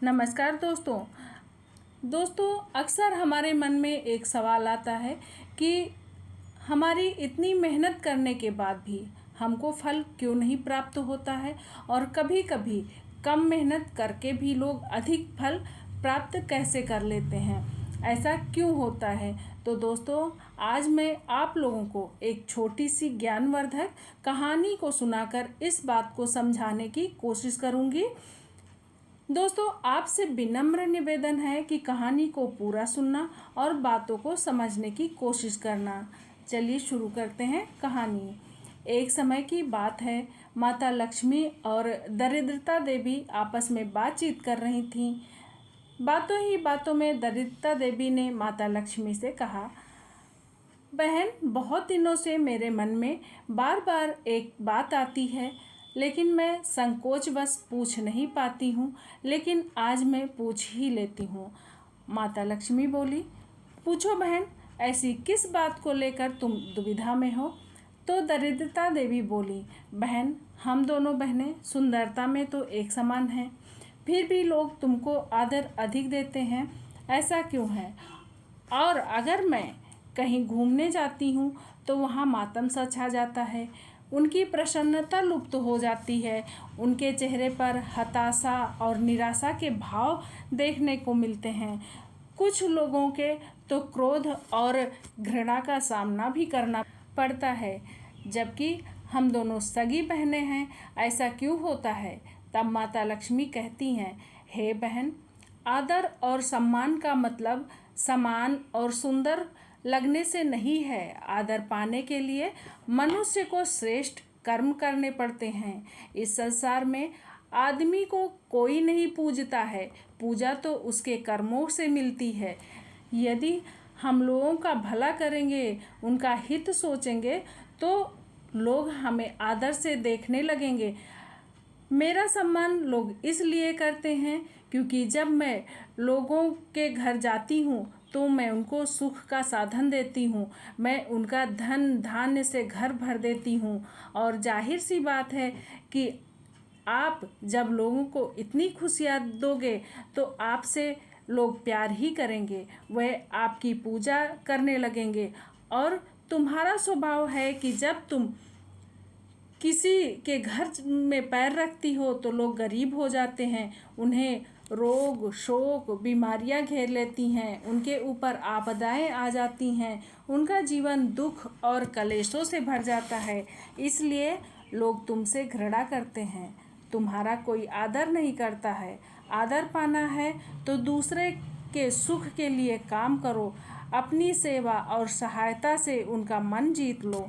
नमस्कार दोस्तों अक्सर हमारे मन में एक सवाल आता है कि हमारी इतनी मेहनत करने के बाद भी हमको फल क्यों नहीं प्राप्त होता है और कभी कभी कम मेहनत करके भी लोग अधिक फल प्राप्त कैसे कर लेते हैं, ऐसा क्यों होता है। तो दोस्तों आज मैं आप लोगों को एक छोटी सी ज्ञानवर्धक कहानी को सुनाकर इस बात को समझाने की कोशिश करूँगी। दोस्तों आपसे विनम्र निवेदन है कि कहानी को पूरा सुनना और बातों को समझने की कोशिश करना। चलिए शुरू करते हैं कहानी। एक समय की बात है, माता लक्ष्मी और दरिद्रता देवी आपस में बातचीत कर रही थीं। बातों ही बातों में दरिद्रता देवी ने माता लक्ष्मी से कहा, बहन, बहुत दिनों से मेरे मन में बार बार एक बात आती है, लेकिन मैं संकोचवश पूछ नहीं पाती हूँ, लेकिन आज मैं पूछ ही लेती हूँ। माता लक्ष्मी बोली, पूछो बहन, ऐसी किस बात को लेकर तुम दुविधा में हो। तो दरिद्रता देवी बोली, बहन, हम दोनों बहनें सुंदरता में तो एक समान हैं, फिर भी लोग तुमको आदर अधिक देते हैं, ऐसा क्यों है। और अगर मैं कहीं घूमने जाती हूँ तो वहाँ मातम सा छा जाता है, उनकी प्रसन्नता लुप्त हो जाती है, उनके चेहरे पर हताशा और निराशा के भाव देखने को मिलते हैं। कुछ लोगों के तो क्रोध और घृणा का सामना भी करना पड़ता है, जबकि हम दोनों सगी बहनें हैं, ऐसा क्यों होता है। तब माता लक्ष्मी कहती हैं, हे बहन, आदर और सम्मान का मतलब समान और सुंदर लगने से नहीं है। आदर पाने के लिए मनुष्य को श्रेष्ठ कर्म करने पड़ते हैं। इस संसार में आदमी को कोई नहीं पूजता है, पूजा तो उसके कर्मों से मिलती है। यदि हम लोगों का भला करेंगे, उनका हित सोचेंगे, तो लोग हमें आदर से देखने लगेंगे। मेरा सम्मान लोग इसलिए करते हैं क्योंकि जब मैं लोगों के घर जाती हूँ तो मैं उनको सुख का साधन देती हूँ, मैं उनका धन धान्य से घर भर देती हूँ। और जाहिर सी बात है कि आप जब लोगों को इतनी खुशियाँ दोगे तो आपसे लोग प्यार ही करेंगे, वह आपकी पूजा करने लगेंगे। और तुम्हारा स्वभाव है कि जब तुम किसी के घर में पैर रखती हो तो लोग गरीब हो जाते हैं, उन्हें रोग शोक बीमारियां घेर लेती हैं, उनके ऊपर आपदाएं आ जाती हैं, उनका जीवन दुख और कलेशों से भर जाता है। इसलिए लोग तुमसे घृणा करते हैं, तुम्हारा कोई आदर नहीं करता है। आदर पाना है तो दूसरे के सुख के लिए काम करो, अपनी सेवा और सहायता से उनका मन जीत लो।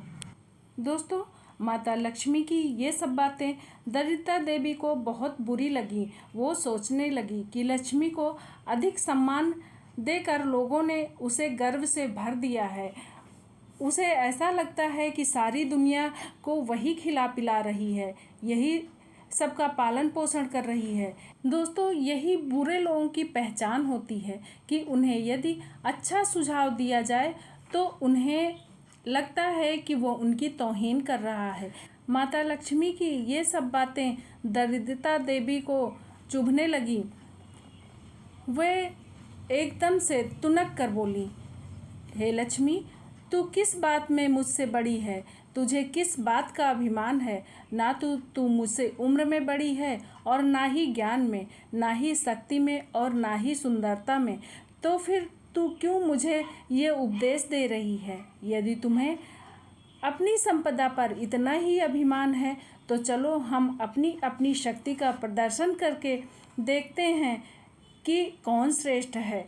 दोस्तों माता लक्ष्मी की ये सब बातें दरिद्रता देवी को बहुत बुरी लगी। वो सोचने लगी कि लक्ष्मी को अधिक सम्मान देकर लोगों ने उसे गर्व से भर दिया है। उसे ऐसा लगता है कि सारी दुनिया को वही खिला पिला रही है, यही सबका पालन पोषण कर रही है। दोस्तों यही बुरे लोगों की पहचान होती है कि उन्हें यदि अच्छा सुझाव दिया जाए तो उन्हें लगता है कि वो उनकी तौहीन कर रहा है। माता लक्ष्मी की ये सब बातें दरिद्रता देवी को चुभने लगी। वे एकदम से तुनक कर बोली, हे लक्ष्मी, तू किस बात में मुझसे बड़ी है, तुझे किस बात का अभिमान है। ना तू मुझसे उम्र में बड़ी है और ना ही ज्ञान में, ना ही शक्ति में और ना ही सुंदरता में, तो फिर तू क्यों मुझे ये उपदेश दे रही है। यदि तुम्हें अपनी संपदा पर इतना ही अभिमान है तो चलो हम अपनी अपनी शक्ति का प्रदर्शन करके देखते हैं कि कौन श्रेष्ठ है।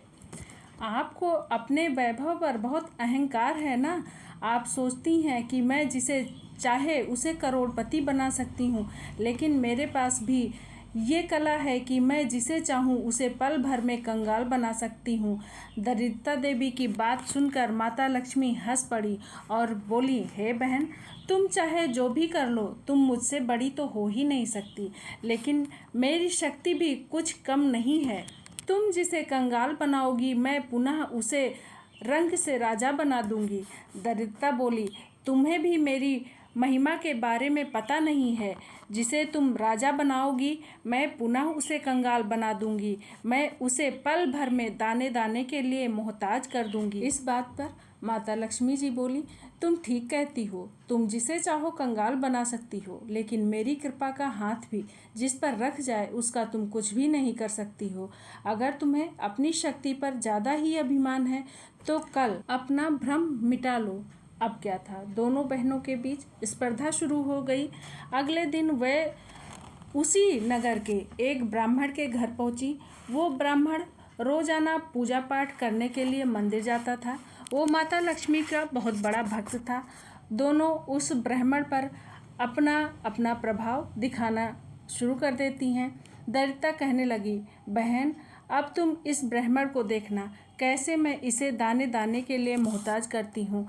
आपको अपने वैभव पर बहुत अहंकार है ना। आप सोचती हैं कि मैं जिसे चाहे उसे करोड़पति बना सकती हूँ, लेकिन मेरे पास भी ये कला है कि मैं जिसे चाहूँ उसे पल भर में कंगाल बना सकती हूँ। दरिद्रता देवी की बात सुनकर माता लक्ष्मी हंस पड़ी और बोली, हे बहन, तुम चाहे जो भी कर लो, तुम मुझसे बड़ी तो हो ही नहीं सकती, लेकिन मेरी शक्ति भी कुछ कम नहीं है। तुम जिसे कंगाल बनाओगी मैं पुनः उसे रंग से राजा बना दूंगी। दरिद्रता बोली, तुम्हें भी मेरी महिमा के बारे में पता नहीं है। जिसे तुम राजा बनाओगी, मैं पुनः उसे कंगाल बना दूंगी। मैं उसे पल भर में दाने दाने के लिए मोहताज कर दूंगी। इस बात पर माता लक्ष्मी जी बोली, तुम ठीक कहती हो। तुम जिसे चाहो कंगाल बना सकती हो, लेकिन मेरी कृपा का हाथ भी जिस पर रख जाए उसका तुम कुछ भी नहीं कर सकती हो। अगर तुम्हें अपनी शक्ति पर ज़्यादा ही अभिमान है तो कल अपना भ्रम मिटा लो। अब क्या था, दोनों बहनों के बीच स्पर्धा शुरू हो गई। अगले दिन वह उसी नगर के एक ब्राह्मण के घर पहुंची। वो ब्राह्मण रोजाना पूजा पाठ करने के लिए मंदिर जाता था। वो माता लक्ष्मी का बहुत बड़ा भक्त था। दोनों उस ब्राह्मण पर अपना अपना प्रभाव दिखाना शुरू कर देती हैं। दरिद्रता कहने लगी, बहन अब तुम इस ब्राह्मण को देखना, कैसे मैं इसे दाने दाने के लिए मोहताज करती हूँ,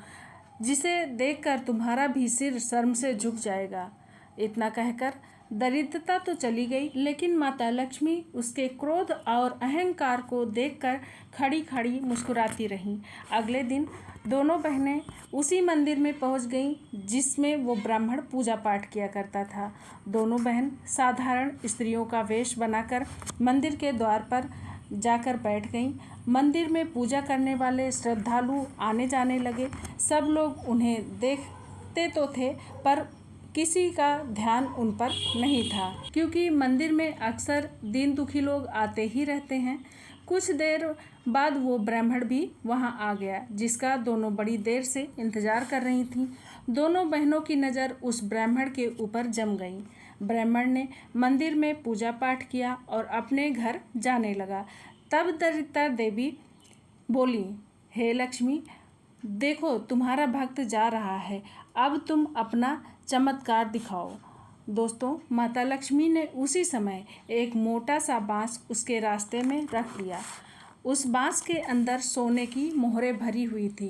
जिसे देखकर तुम्हारा भी सिर शर्म से झुक जाएगा। इतना कहकर दरिद्रता तो चली गई, लेकिन माता लक्ष्मी उसके क्रोध और अहंकार को देखकर खड़ी खड़ी मुस्कुराती रहीं। अगले दिन दोनों बहनें उसी मंदिर में पहुंच गईं जिसमें वो ब्राह्मण पूजा पाठ किया करता था। दोनों बहन साधारण स्त्रियों का वेश बनाकर मंदिर के द्वार पर जाकर बैठ गईं। मंदिर में पूजा करने वाले श्रद्धालु आने जाने लगे। सब लोग उन्हें देखते तो थे, पर किसी का ध्यान उन पर नहीं था, क्योंकि मंदिर में अक्सर दीन दुखी लोग आते ही रहते हैं। कुछ देर बाद वो ब्राह्मण भी वहां आ गया, जिसका दोनों बड़ी देर से इंतजार कर रही थीं। दोनों बहनों की नज़र उस ब्राह्मण के ऊपर जम गई। ब्राह्मण ने मंदिर में पूजा पाठ किया और अपने घर जाने लगा। तब दरिद्रता देवी बोली, हे लक्ष्मी, देखो तुम्हारा भक्त जा रहा है, अब तुम अपना चमत्कार दिखाओ। दोस्तों, माता लक्ष्मी ने उसी समय एक मोटा सा बांस उसके रास्ते में रख दिया। उस बांस के अंदर सोने की मोहरें भरी हुई थी।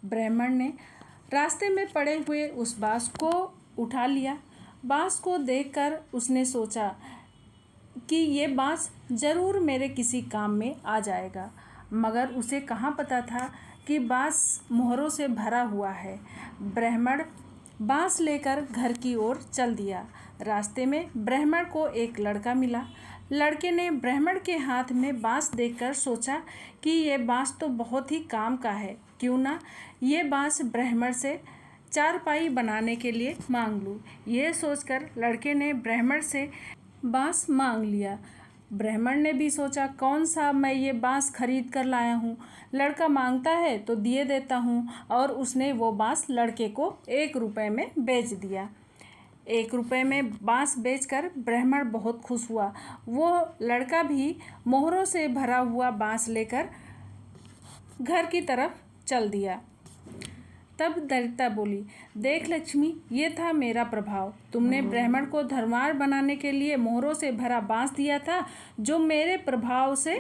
ब्राह्मण ने रास्ते में पड़े हुए उस बांस को उठा लिया। बांस को देखकर उसने सोचा कि ये बांस जरूर मेरे किसी काम में आ जाएगा, मगर उसे कहाँ पता था कि बांस मोहरों से भरा हुआ है। ब्राह्मण बांस लेकर घर की ओर चल दिया। रास्ते में ब्राह्मण को एक लड़का मिला। लड़के ने ब्राह्मण के हाथ में बांस देखकर सोचा कि ये बांस तो बहुत ही काम का है, क्यों ना ये बांस ब्राह्मण से चारपाई बनाने के लिए मांग लूँ। ये सोचकर लड़के ने ब्राह्मण से बांस मांग लिया। ब्राह्मण ने भी सोचा, कौन सा मैं ये बांस खरीद कर लाया हूँ, लड़का मांगता है तो दिए देता हूँ। और उसने वो बांस लड़के को 1 रुपये में बेच दिया। 1 रुपये में बांस बेचकर ब्राह्मण बहुत खुश हुआ। वो लड़का भी मोहरों से भरा हुआ बांस लेकर घर की तरफ चल दिया। तब दरिद्रता बोली, देख लक्ष्मी, ये था मेरा प्रभाव। तुमने ब्राह्मण को धर्मार बनाने के लिए मोहरों से भरा बांस दिया था, जो मेरे प्रभाव से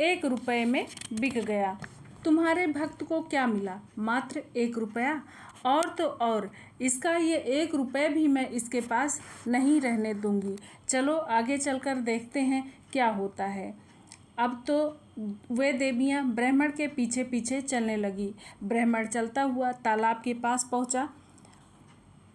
1 रुपये में बिक गया। तुम्हारे भक्त को क्या मिला? मात्र 1 रुपया। और तो और इसका ये 1 रुपये भी मैं इसके पास नहीं रहने दूंगी। चलो आगे चलकर देखते हैं क्या होता है। अब तो वे देवियाँ ब्राह्मण के पीछे पीछे चलने लगी। ब्राह्मण चलता हुआ तालाब के पास पहुँचा।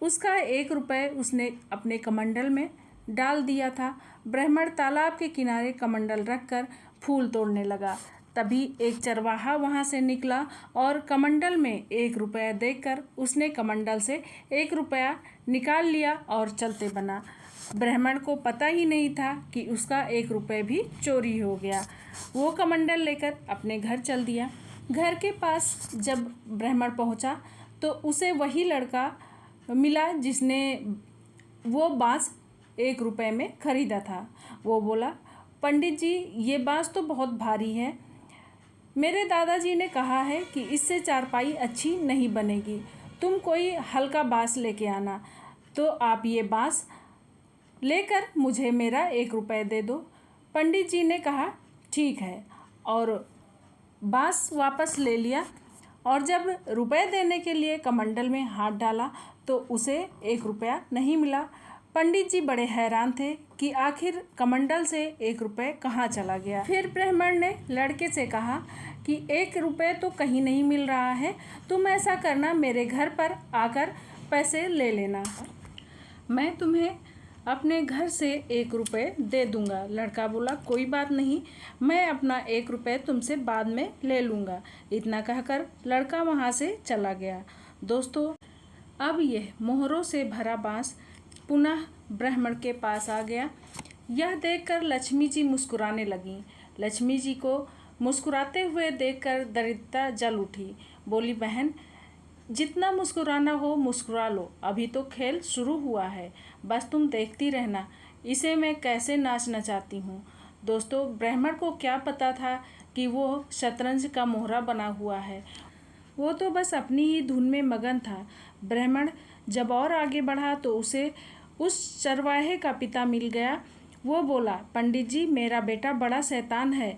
उसका 1 रुपये उसने अपने कमंडल में डाल दिया था। ब्राह्मण तालाब के किनारे कमंडल रखकर फूल तोड़ने लगा। तभी एक चरवाहा वहाँ से निकला और कमंडल में 1 रुपया देखकर उसने कमंडल से 1 रुपया निकाल लिया और चलते बना। ब्राह्मण को पता ही नहीं था कि उसका 1 रुपये भी चोरी हो गया। वो कमंडल लेकर अपने घर चल दिया। घर के पास जब ब्राह्मण पहुंचा तो उसे वही लड़का मिला जिसने वो बांस 1 रुपये में खरीदा था। वो बोला, पंडित जी, ये बांस तो बहुत भारी है। मेरे दादाजी ने कहा है कि इससे चारपाई अच्छी नहीं बनेगी। तुम कोई हल्का बांस लेके आना। तो आप ये बांस लेकर मुझे मेरा 1 रुपये दे दो। पंडित जी ने कहा, ठीक है, और बांस वापस ले लिया। और जब रुपए देने के लिए कमंडल में हाथ डाला तो उसे 1 रुपया नहीं मिला। पंडित जी बड़े हैरान थे कि आखिर कमंडल से 1 रुपये कहाँ चला गया। फिर ब्राह्मण ने लड़के से कहा कि 1 रुपये तो कहीं नहीं मिल रहा है। तुम ऐसा करना, मेरे घर पर आकर पैसे ले लेना, मैं तुम्हें अपने घर से 1 रुपये दे दूंगा। लड़का बोला कोई बात नहीं, मैं अपना 1 रुपये तुमसे बाद में ले लूँगा। इतना कहकर लड़का वहाँ से चला गया। दोस्तों, अब यह मोहरों से भरा बांस पुनः ब्राह्मण के पास आ गया। यह देखकर लक्ष्मी जी मुस्कुराने लगीं। लक्ष्मी जी को मुस्कुराते हुए देखकर दरिद्रता जल उठी। बोली, बहन, जितना मुस्कुराना हो मुस्कुरा लो, अभी तो खेल शुरू हुआ है, बस तुम देखती रहना इसे मैं कैसे नाच नचाती हूँ। दोस्तों, ब्राह्मण को क्या पता था कि वो शतरंज का मोहरा बना हुआ है। वो तो बस अपनी ही धुन में मगन था। ब्राह्मण जब और आगे बढ़ा तो उसे उस चरवाहे का पिता मिल गया। वो बोला, पंडित जी, मेरा बेटा बड़ा शैतान है।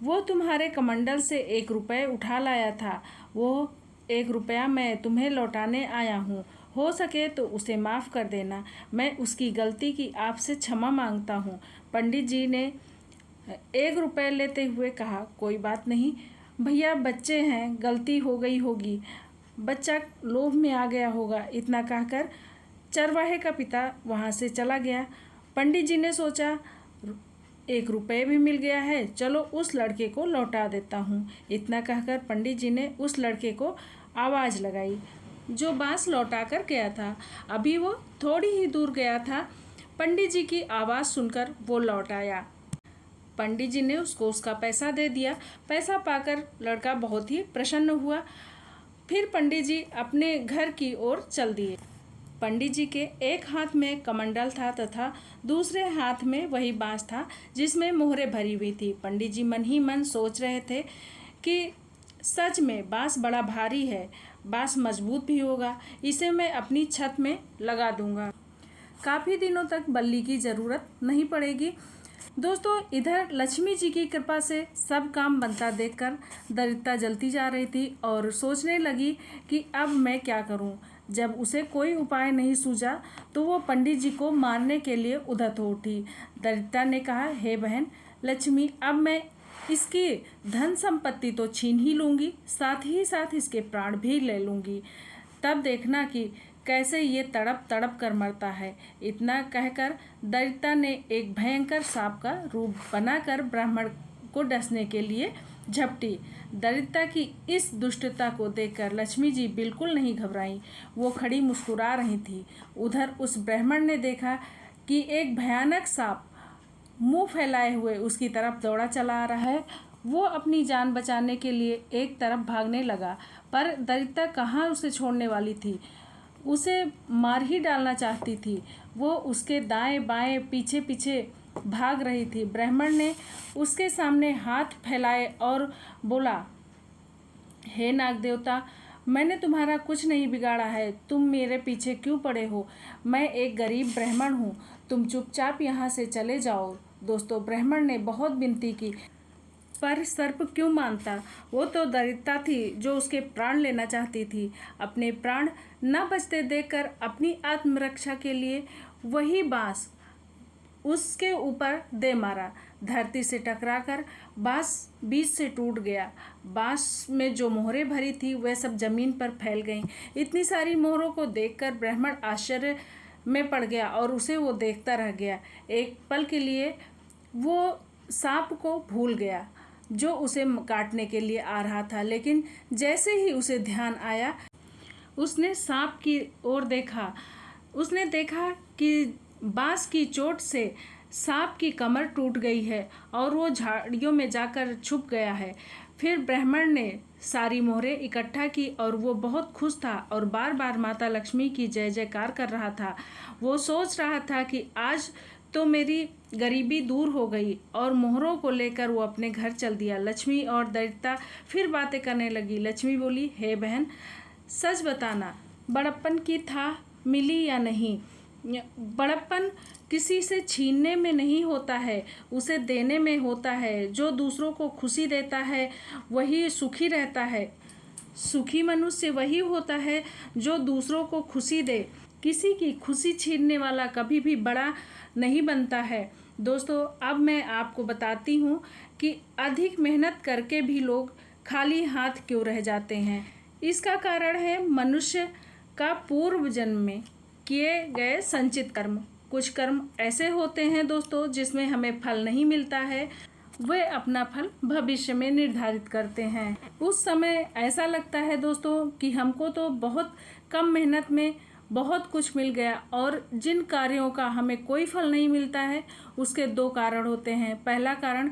वो तुम्हारे कमंडल से 1 रुपये उठा लाया था। वो 1 रुपया मैं तुम्हें लौटाने आया हूँ। हो सके तो उसे माफ़ कर देना। मैं उसकी गलती की आपसे क्षमा मांगता हूँ। पंडित जी ने 1 रुपये लेते हुए कहा, कोई बात नहीं भैया, बच्चे हैं, गलती हो गई होगी, बच्चा लोभ में आ गया होगा। इतना कहकर चरवाहे का पिता वहाँ से चला गया। पंडित जी ने सोचा, 1 रुपये भी मिल गया है, चलो उस लड़के को लौटा देता हूँ। इतना कहकर पंडित जी ने उस लड़के को आवाज़ लगाई जो बांस लौटा कर गया था। अभी वो थोड़ी ही दूर गया था। पंडित जी की आवाज़ सुनकर वो लौट आया। पंडित जी ने उसको उसका पैसा दे दिया। पैसा पाकर लड़का बहुत ही प्रसन्न हुआ। फिर पंडित जी अपने घर की ओर चल दिए। पंडित जी के एक हाथ में कमंडल था तथा दूसरे हाथ में वही बांस था जिसमें मोहरे भरी हुई थी। पंडित जी मन ही मन सोच रहे थे कि सच में बांस बड़ा भारी है, बांस मजबूत भी होगा, इसे मैं अपनी छत में लगा दूंगा, काफ़ी दिनों तक बल्ली की ज़रूरत नहीं पड़ेगी। दोस्तों, इधर लक्ष्मी जी की कृपा से सब काम बनता देखकर दरिद्रता जलती जा रही थी और सोचने लगी कि अब मैं क्या करूं। जब उसे कोई उपाय नहीं सूझा तो वो पंडित जी को मारने के लिए उद्यत हो उठी। दरिद्रता ने कहा, हे बहन लक्ष्मी, अब मैं इसकी धन संपत्ति तो छीन ही लूँगी, साथ ही साथ इसके प्राण भी ले लूँगी, तब देखना कि कैसे ये तड़प तड़प कर मरता है। इतना कहकर दरिद्रता ने एक भयंकर सांप का रूप बनाकर ब्राह्मण को डसने के लिए झपटी। दरिद्रता की इस दुष्टता को देखकर लक्ष्मी जी बिल्कुल नहीं घबराईं, वो खड़ी मुस्कुरा रही थी। उधर उस ब्राह्मण ने देखा कि एक भयानक सांप मुंह फैलाए हुए उसकी तरफ दौड़ा चला आ रहा है। वो अपनी जान बचाने के लिए एक तरफ भागने लगा, पर दरिद्रता कहाँ उसे छोड़ने वाली थी, उसे मार ही डालना चाहती थी। वो उसके दाएं बाएं पीछे पीछे भाग रही थी। ब्राह्मण ने उसके सामने हाथ फैलाए और बोला, हे नाग देवता, मैंने तुम्हारा कुछ नहीं बिगाड़ा है, तुम मेरे पीछे क्यों पड़े हो? मैं एक गरीब ब्राह्मण हूँ, तुम चुपचाप यहाँ से चले जाओ। दोस्तों, ब्राह्मण ने बहुत विनती की, पर सर्प क्यों मानता? वो तो दरिद्रता थी जो उसके प्राण लेना चाहती थी। अपने प्राण न बचते देखकर अपनी आत्मरक्षा के लिए वही बांस उसके ऊपर दे मारा। धरती से टकराकर बांस बीच से टूट गया। बांस में जो मोहरें भरी थी वह सब जमीन पर फैल गईं। इतनी सारी मोहरों को देखकर ब्राह्मण आश्चर्य में पड़ गया और उसे वो देखता रह गया। एक पल के लिए वो सांप को भूल गया जो उसे काटने के लिए आ रहा था, लेकिन जैसे ही उसे ध्यान आया उसने सांप की ओर देखा। उसने देखा कि बांस की चोट से सांप की कमर टूट गई है और वो झाड़ियों में जाकर छुप गया है। फिर ब्राह्मण ने सारी मोहरें इकट्ठा की और वो बहुत खुश था और बार बार माता लक्ष्मी की जय जयकार कर रहा था। वो सोच रहा था कि आज तो मेरी गरीबी दूर हो गई, और मोहरों को लेकर वो अपने घर चल दिया। लक्ष्मी और दरिद्रता फिर बातें करने लगी। लक्ष्मी बोली, हे बहन, सच बताना, बड़प्पन की था मिली या नहीं? बड़प्पन किसी से छीनने में नहीं होता है, उसे देने में होता है। जो दूसरों को खुशी देता है वही सुखी रहता है। सुखी मनुष्य वही होता है जो दूसरों को खुशी दे। किसी की खुशी छीनने वाला कभी भी बड़ा नहीं बनता है। दोस्तों, अब मैं आपको बताती हूँ कि अधिक मेहनत करके भी लोग खाली हाथ क्यों रह जाते हैं। इसका कारण है मनुष्य का पूर्व जन्म में किए गए संचित कर्म। कुछ कर्म ऐसे होते हैं दोस्तों जिसमें हमें फल नहीं मिलता है, वे अपना फल भविष्य में निर्धारित करते हैं। उस समय ऐसा लगता है दोस्तों कि हमको तो बहुत कम मेहनत में बहुत कुछ मिल गया, और जिन कार्यों का हमें कोई फल नहीं मिलता है उसके दो कारण होते हैं। पहला कारण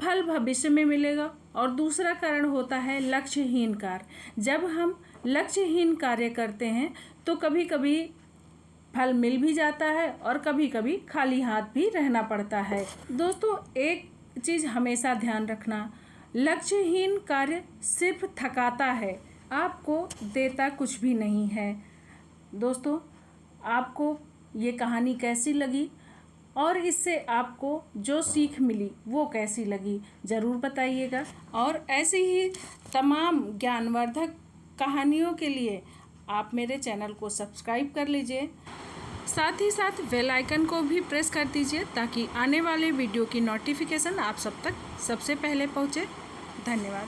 फल भविष्य में मिलेगा और दूसरा कारण होता है लक्ष्यहीन कार्य। जब हम लक्ष्यहीन कार्य करते हैं तो कभी कभी फल मिल भी जाता है और कभी कभी खाली हाथ भी रहना पड़ता है। दोस्तों एक चीज़ हमेशा ध्यान रखना, लक्ष्यहीन कार्य सिर्फ थकाता है, आपको देता कुछ भी नहीं है। दोस्तों आपको ये कहानी कैसी लगी और इससे आपको जो सीख मिली वो कैसी लगी ज़रूर बताइएगा। और ऐसी ही तमाम ज्ञानवर्धक कहानियों के लिए आप मेरे चैनल को सब्सक्राइब कर लीजिए, साथ ही साथ बेल आइकन को भी प्रेस कर दीजिए ताकि आने वाले वीडियो की नोटिफिकेशन आप सब तक सबसे पहले पहुँचे। धन्यवाद।